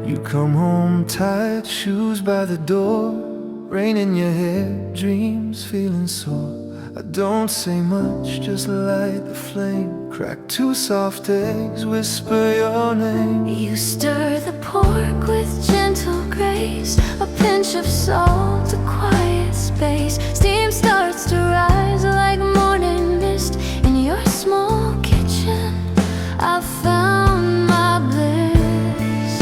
You come home tired, shoes by the door, rain in your hair, dreams feeling sore. I don't say much, just light the flame, crack 2 soft eggs, whisper your name. You stir the pork with gentle grace, a pinch of salt, a quiet space. Steam starts to rise like morning mist. In your small kitchen, I found my bliss.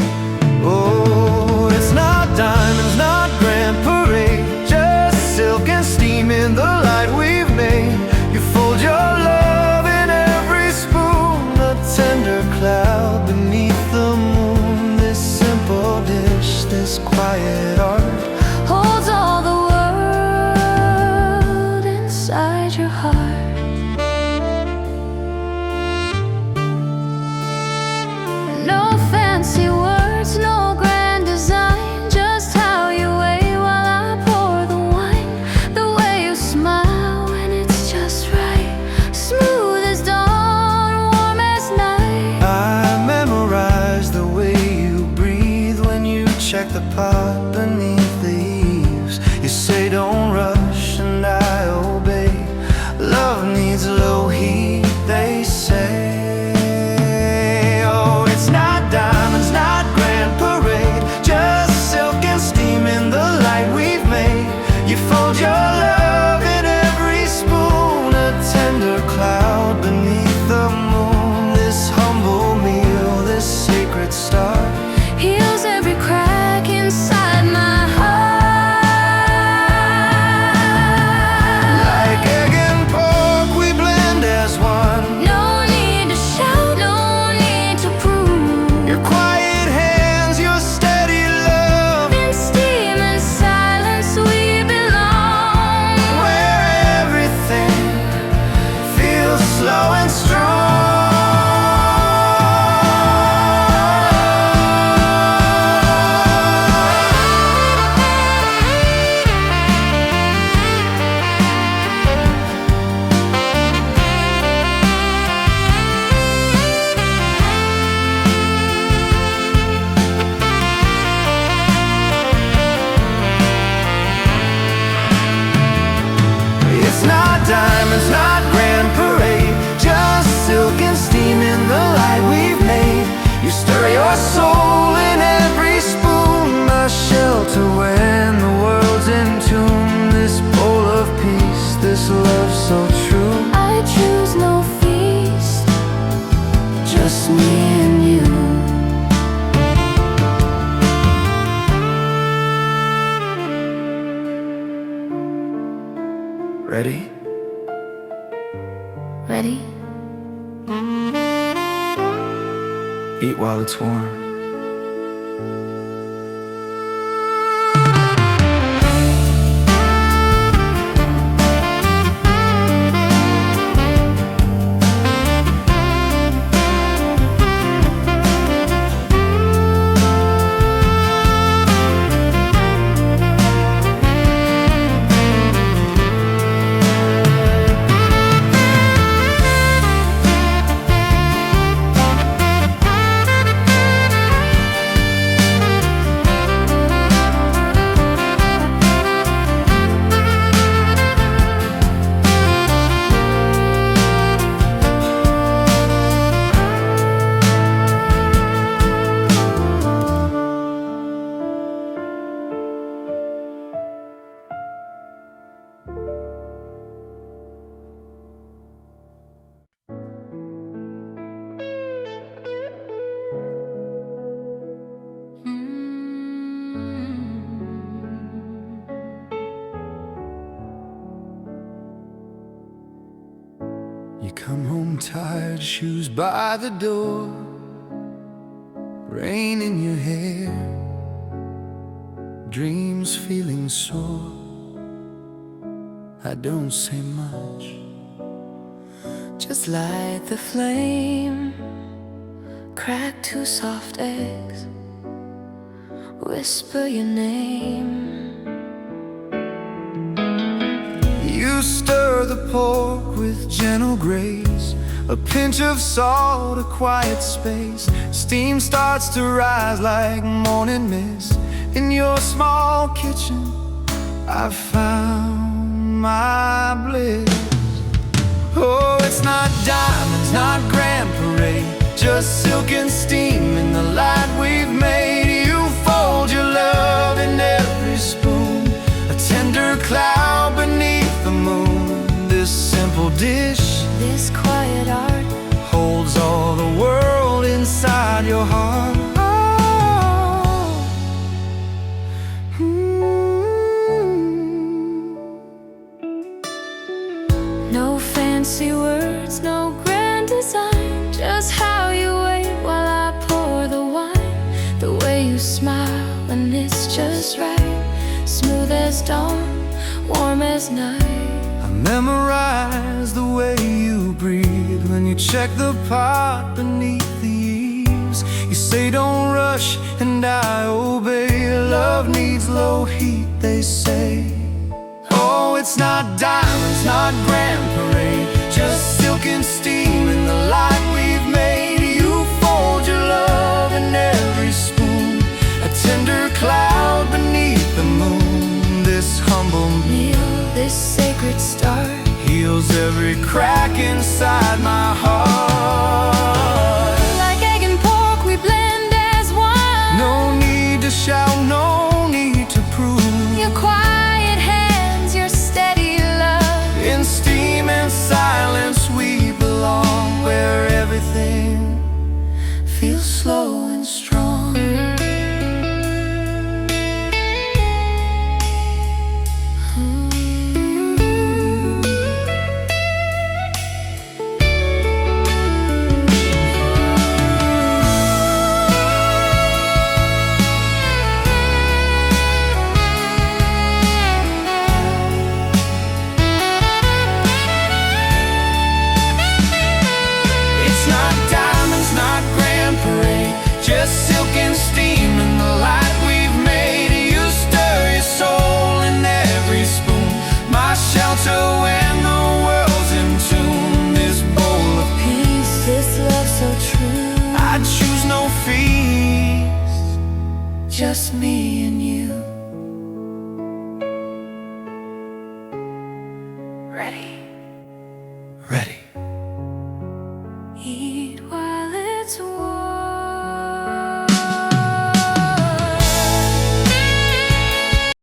Oh, it's not diamonds, not grand parade, just silk and steam in the light we've made. You fold your love in every spoon, a tender cloud beneath the moon. This simple dish, this quiet art, Holds all the world inside your heart. No fancy words, no grand design, just how you wait while I pour the wine. The way you smile when it's just right, smooth as dawn, warm as night. I memorize the way you breathe when you check the pot beneath the eaves. You say don't rush and I obey. Love needs low heat, they say. Oh, it's not diamonds, not grand parade, just silk and steam in the light we've made. You fold your love in every spoon, a tender cloud beneath the moon. This humble meal, this sacred start, Heals every crack inside my heart. like egg and pork we blend as one. No need to shout, no need to prove. Your quiet hands, your steady love, In steam and silence we belong. where everything feels slow and strong. It's not diamonds, not grand parade, just silk and steam in the light we've made. You stir your soul in every spoon, my shelter when the world's in tune. This bowl of peace, this love so true, I choose no feast, just me and you. Ready? ready? Eat while it's warm. You come home tired, shoes by the door, rain in your hair, dreams feeling sore. I don't say much, Just light the flame, crack 2 soft eggs, whisper your name. you stir the pork with gentle grace, a pinch of salt, a quiet space. Steam starts to rise like morning mist. In your small kitchen, I've found my bliss. Oh, it's not diamonds, not grand parade, just silk and steam in the light we've made. You fold your love in every spoon, a tender cloud beneath the moon. This simple dish, This quiet art holds all the world inside your heart. No fancy words, no grand design, just how you wait while I pour the wine. The way you smile and it's just right, smooth as dawn, warm as night. I memorize the way you breathe when you check the pot beneath the eaves. You say don't rush and I obey. Love needs low heat, they say. Oh, it's not diamonds, not grand parade, just silk and steam in the light we've made. You fold your love in every spoon, a tender cloud beneath the moon. This humble Meal, this sacred start, heals every crack inside my heart. like egg and pork we blend as one. No need to shout, no need to prove. Your quiet hands, your steady love, In steam and silence we belong, where everything feels slow and strong. It's not diamonds, not grand parade, just silk and steam in the light we've made. You stir your soul in every spoon, my shelter when the world's in tune. This bowl of peace, this love so true. I choose no feast, Just me and